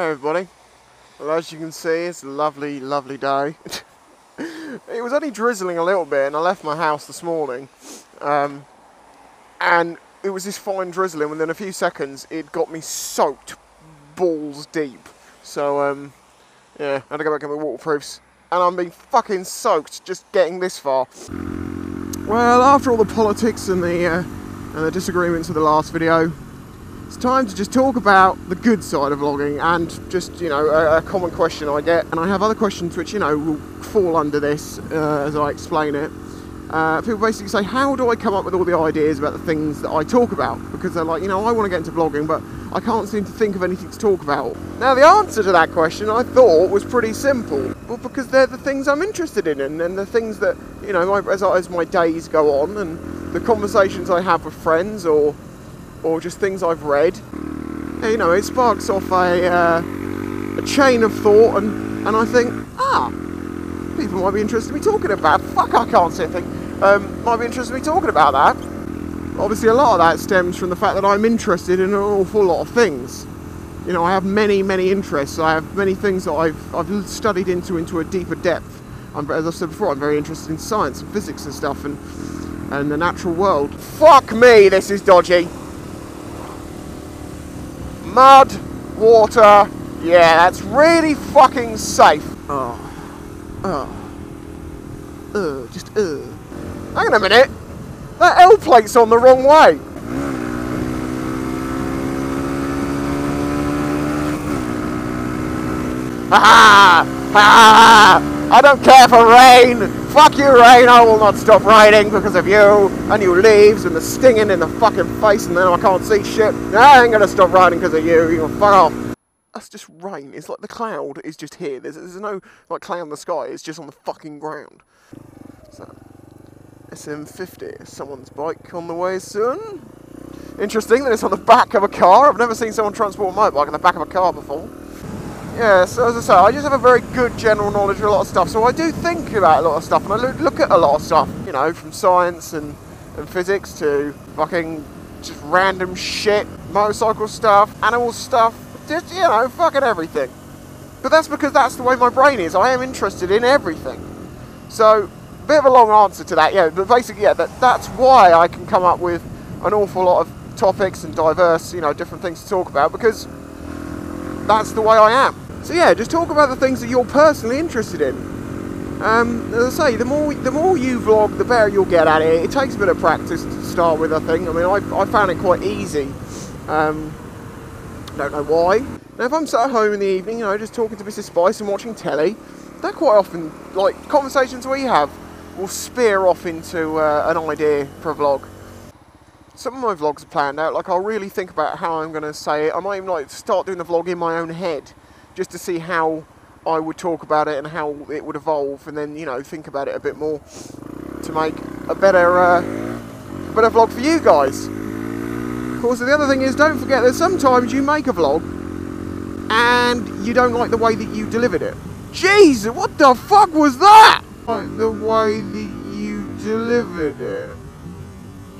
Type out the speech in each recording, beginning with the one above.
Hey everybody, well as you can see it's a lovely, lovely day. It was only drizzling a little bit and I left my house this morning and it was this fine drizzling, within a few seconds it got me soaked balls deep. So yeah, I had to go back and get my waterproofs and I'm being fucking soaked just getting this far. Well, after all the politics and the disagreements of the last video, it's time to just talk about the good side of vlogging and just, you know, a common question I get. And I have other questions which, you know, will fall under this as I explain it. People basically say, how do I come up with all the ideas about the things that I talk about? Because they're like, you know, I want to get into vlogging, but I can't seem to think of anything to talk about. Now, the answer to that question I thought was pretty simple. Well, because they're the things I'm interested in and the things that, you know, as my days go on and the conversations I have with friends or just things I've read, you know, it sparks off a chain of thought, and I think, people might be interested in me talking about. Fuck, I can't say a thing. Might be interested in me talking about that. Obviously, a lot of that stems from the fact that I'm interested in an awful lot of things. You know, I have many, many interests. I have many things that I've studied into a deeper depth. As I said before, I'm very interested in science and physics and stuff, and the natural world. Fuck me, this is dodgy. Mud, water, yeah, that's really fucking safe. Hang on a minute, that L plate's on the wrong way. I don't care for rain. Fuck you, rain. I will not stop raining because of you and your leaves and the stinging in the fucking face, and then I can't see shit. I ain't gonna stop raining because of you. You can fuck off. That's just rain. It's like the cloud is just here. There's no like cloud in the sky. It's just on the fucking ground. So, SM50. Someone's bike on the way soon. Interesting that it's on the back of a car. I've never seen someone transport a motorbike on the back of a car before. Yeah, so as I say, I just have a very good general knowledge of a lot of stuff, so I do think about a lot of stuff, and I look at a lot of stuff, you know, from science and physics to fucking just random shit, motorcycle stuff, animal stuff, just, you know, fucking everything. But that's because that's the way my brain is. I am interested in everything. So, a bit of a long answer to that, yeah, but basically, yeah, that's why I can come up with an awful lot of topics and diverse, you know, different things to talk about, because that's the way I am. So yeah, just talk about the things that you're personally interested in. As I say, the more you vlog, the better you'll get at it. It takes a bit of practice to start with, I think. I mean, I found it quite easy. Don't know why. Now, if I'm sat at home in the evening, you know, just talking to Mrs. Spice and watching telly, that quite often, like, conversations we have will spear off into an idea for a vlog. Some of my vlogs are planned out, like I'll really think about how I'm going to say it. I might even like start doing the vlog in my own head, just to see how I would talk about it and how it would evolve, and then, you know, think about it a bit more to make a better vlog for you guys. Of course, the other thing is, don't forget that sometimes you make a vlog and you don't like the way that you delivered it. Jesus, what the fuck was that? Like the way that you delivered it.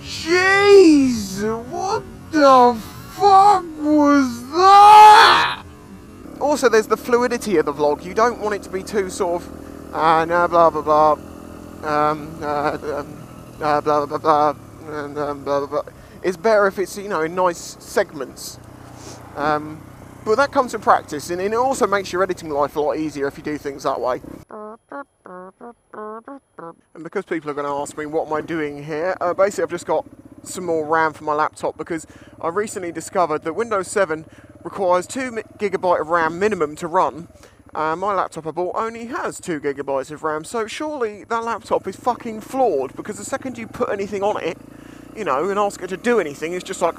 Jeez, what the fuck was that? Also, there's the fluidity of the vlog. You don't want it to be too sort of, blah blah blah, blah blah blah, and blah blah blah. It's better if it's, you know, in nice segments. But that comes from practice, and it also makes your editing life a lot easier if you do things that way. And because people are going to ask me what am I doing here, basically I've just got some more RAM for my laptop, because I recently discovered that Windows 7 requires 2 GB of RAM minimum to run. My laptop I bought only has 2 GB of RAM, so surely that laptop is fucking flawed, because the second you put anything on it, you know, and ask it to do anything, it's just like,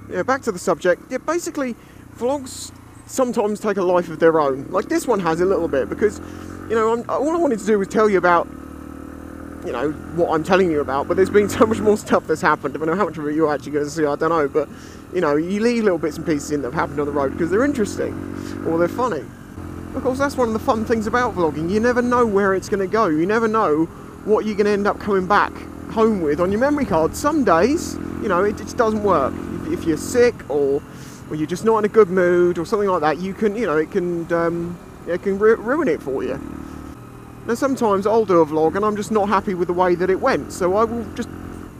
Yeah, back to the subject. Yeah, basically, vlogs sometimes take a life of their own. Like this one has a little bit, because, you know, all I wanted to do was tell you about, you know, what I'm telling you about, but there's been so much more stuff that's happened. I don't know how much of it you're actually going to see, I don't know, but, you know, you leave little bits and pieces in that have happened on the road because they're interesting, or they're funny. Of course, that's one of the fun things about vlogging. You never know where it's going to go. You never know what you're going to end up coming back home with on your memory card. Some days, you know, it just doesn't work. if you're sick or you're just not in a good mood or something like that, you can, you know, it can ruin it for you. Now sometimes I'll do a vlog and I'm just not happy with the way that it went, so I will just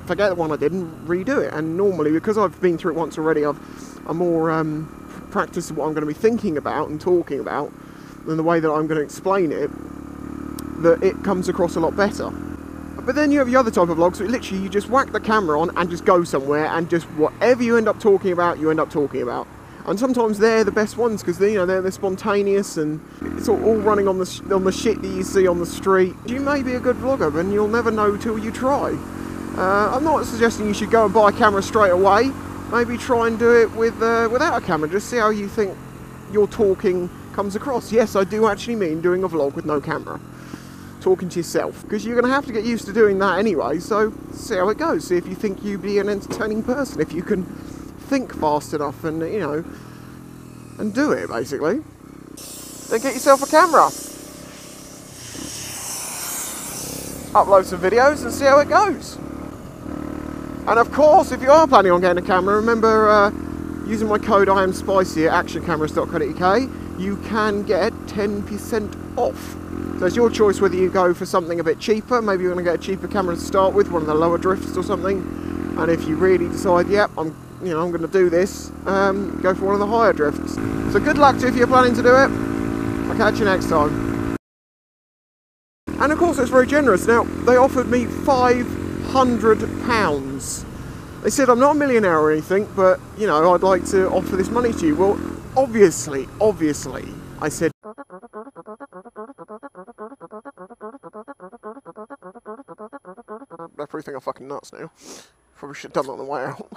forget the one I did and redo it. And normally, because I've been through it once already, I'm more practiced what I'm going to be thinking about and talking about than the way that I'm going to explain it, that it comes across a lot better. But then you have the other type of vlogs where literally you just whack the camera on and just go somewhere, and just whatever you end up talking about, you end up talking about. And sometimes they're the best ones because they're spontaneous and it's all running on the shit that you see on the street. You may be a good vlogger, but you'll never know till you try. I'm not suggesting you should go and buy a camera straight away. Maybe try and do it without a camera. Just see how you think your talking comes across. Yes, I do actually mean doing a vlog with no camera. Talking to yourself, because you're going to have to get used to doing that anyway, so see how it goes. See if you think you'd be an entertaining person, if you can think fast enough and, you know, and do it, basically. Then get yourself a camera. Upload some videos and see how it goes. And of course, if you are planning on getting a camera, remember using my code IAMSPICY at actioncameras.co.uk, you can get 10% off. So it's your choice whether you go for something a bit cheaper. Maybe you're going to get a cheaper camera to start with, one of the lower drifts or something. And if you really decide, yep, I'm going to do this, go for one of the higher drifts. So good luck to you if you're planning to do it. I'll catch you next time. And of course, it's very generous. Now, they offered me £500. They said I'm not a millionaire or anything, but, you know, I'd like to offer this money to you. Well, obviously, I said... I probably think I'm fucking nuts now. Probably should have done that on the way out.